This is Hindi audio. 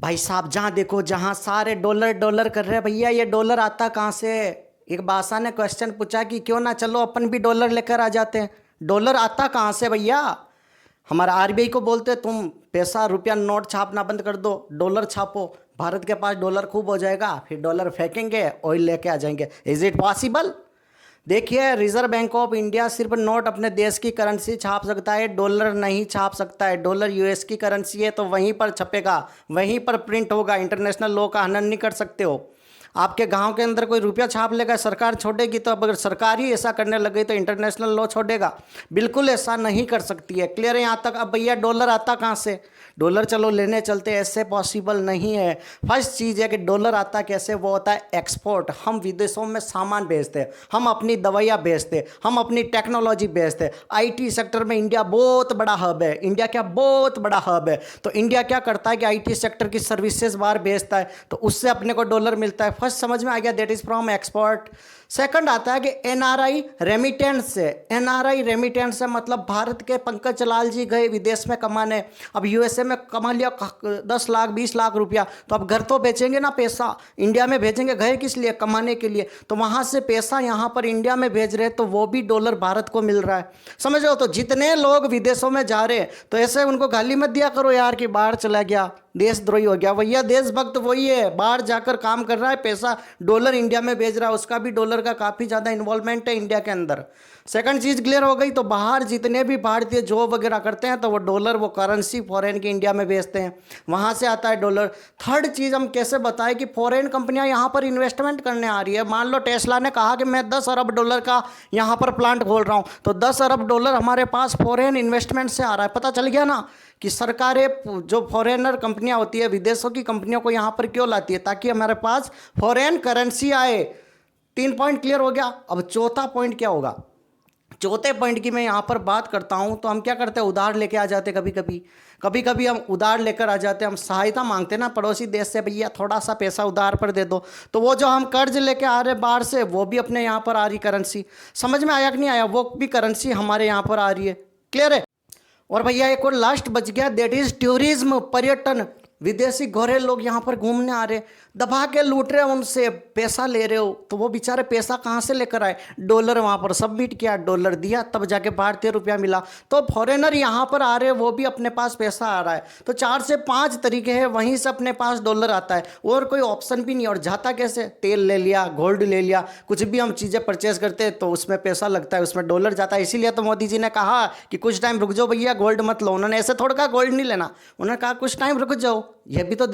भाई साहब जहाँ देखो जहाँ सारे डॉलर डॉलर कर रहे हैं भैया, ये डॉलर आता कहाँ से? एक बादशाह ने क्वेश्चन पूछा कि क्यों ना चलो अपन भी डॉलर लेकर आ जाते हैं। डॉलर आता कहाँ से भैया? हमारा आरबीआई को बोलते तुम पैसा रुपया नोट छापना बंद कर दो, डॉलर छापो, भारत के पास डॉलर खूब हो जाएगा, फिर डॉलर फेंकेंगे, ऑयल लेके आ जाएंगे। Is it possible? देखिए, रिजर्व बैंक ऑफ इंडिया सिर्फ नोट अपने देश की करेंसी छाप सकता है, डॉलर नहीं छाप सकता है। डॉलर यूएस की करेंसी है तो वहीं पर छपेगा, वहीं पर प्रिंट होगा। इंटरनेशनल लॉ का हनन नहीं कर सकते हो। आपके गांव के अंदर कोई रुपया छाप लेगा, सरकार छोड़ेगी, तो अब अगर सरकार ही ऐसा करने लगे तो इंटरनेशनल लॉ छोड़ेगा? बिल्कुल ऐसा नहीं कर सकती है। क्लियर है यहाँ तक? अब भैया डॉलर आता कहाँ से? डॉलर चलो लेने चलते, ऐसे पॉसिबल नहीं है। फर्स्ट चीज़ है कि डॉलर आता कैसे? वो होता है एक्सपोर्ट। हम विदेशों में सामान भेजते हैं, हम अपनी दवाइयाँ भेजते, हम अपनी टेक्नोलॉजी भेजते। आईटी सेक्टर में इंडिया बहुत बड़ा हब है। इंडिया क्या बहुत बड़ा हब है। तो इंडिया क्या करता है कि आईटी सेक्टर की सर्विसेज बाहर भेजता है, तो उससे अपने को डॉलर मिलता है। फर्स्ट समझ में आ गया, that is from export. Second आता है कि एनआरआई रेमिटेंस से। एनआरआई रेमिटेंस से मतलब भारत के पंकज लाल जी गए विदेश में कमाने, अब यूएसए में कमा लिया 10 लाख 20 लाख रुपया, तो अब घर तो बेचेंगे ना, पैसा इंडिया में भेजेंगे। गए किस लिए? कमाने के लिए। तो वहाँ से पैसा यहाँ पर इंडिया में भेज रहे हैं, तो वो भी डॉलर भारत को मिल रहा है। समझ रहे हो? तो जितने लोग विदेशों में जा रहे हैं, तो ऐसे उनको गाली मत दिया करो यार कि बाहर चला गया, देशद्रोही हो गया। भैया देशभक्त वही है, बाहर जाकर काम कर रहा है, पैसा डॉलर इंडिया में भेज रहा है, उसका भी डॉलर का काफ़ी ज़्यादा इन्वॉल्वमेंट है इंडिया के अंदर। सेकंड चीज़ क्लियर हो गई। तो बाहर जितने भी भारतीय जॉब वगैरह करते हैं, तो वो डॉलर, वो करेंसी फॉरेन की इंडिया में भेजते हैं, वहाँ से आता है डॉलर। थर्ड चीज़ हम कैसे बताएं कि फॉरेन कंपनियाँ यहाँ पर इन्वेस्टमेंट करने आ रही है। मान लो टेस्ला ने कहा कि मैं 10 अरब डॉलर का यहाँ पर प्लांट खोल रहा हूँ, तो 10 अरब डॉलर हमारे पास फॉरेन इन्वेस्टमेंट से आ रहा है। पता चल गया ना कि सरकारें जो फॉरेनर कंपनियां होती है, विदेशों की कंपनियों को यहाँ पर क्यों लाती है? ताकि हमारे पास फॉरेन करेंसी आए। 3 पॉइंट क्लियर हो गया। अब चौथा पॉइंट क्या होगा? चौथे पॉइंट की मैं यहाँ पर बात करता हूँ, तो हम क्या करते हैं? उधार लेके आ जाते। कभी कभी हम उधार लेकर आ जाते हैं, हम सहायता मांगते हैं ना पड़ोसी देश से, भैया थोड़ा सा पैसा उधार पर दे दो। तो वो जो हम कर्ज लेके आ रहे हैं बाहर से, वो भी अपने यहाँ पर आ रही करेंसी। समझ में आया कि नहीं आया? वो भी करेंसी हमारे यहाँ पर आ रही है। क्लियर है? और भैया एक और लास्ट बच गया, दैट इज टूरिज्म, पर्यटन। विदेशी गोरे लोग यहाँ पर घूमने आ रहे, दबा के लूट रहे, उनसे पैसा ले रहे हो, तो वो बेचारे पैसा कहाँ से लेकर आए? डॉलर वहाँ पर सबमिट किया, डॉलर दिया, तब जाके भारतीय रुपया मिला। तो फॉरेनर यहाँ पर आ रहे हैं, वो भी अपने पास पैसा आ रहा है। तो 4 से 5 तरीके हैं, वहीं से अपने पास डॉलर आता है, और कोई ऑप्शन भी नहीं। और जाता कैसे? तेल ले लिया, गोल्ड ले लिया, कुछ भी हम चीज़ें परचेज करते हैं तो उसमें पैसा लगता है, उसमें डॉलर जाता है। इसीलिए तो मोदी जी ने कहा कि कुछ टाइम रुक जाओ भैया, गोल्ड मत लो। उन्होंने ऐसे थोड़ा कहा गोल्ड नहीं लेना, उन्होंने कहा कुछ टाइम रुक जाओ। यह भी तो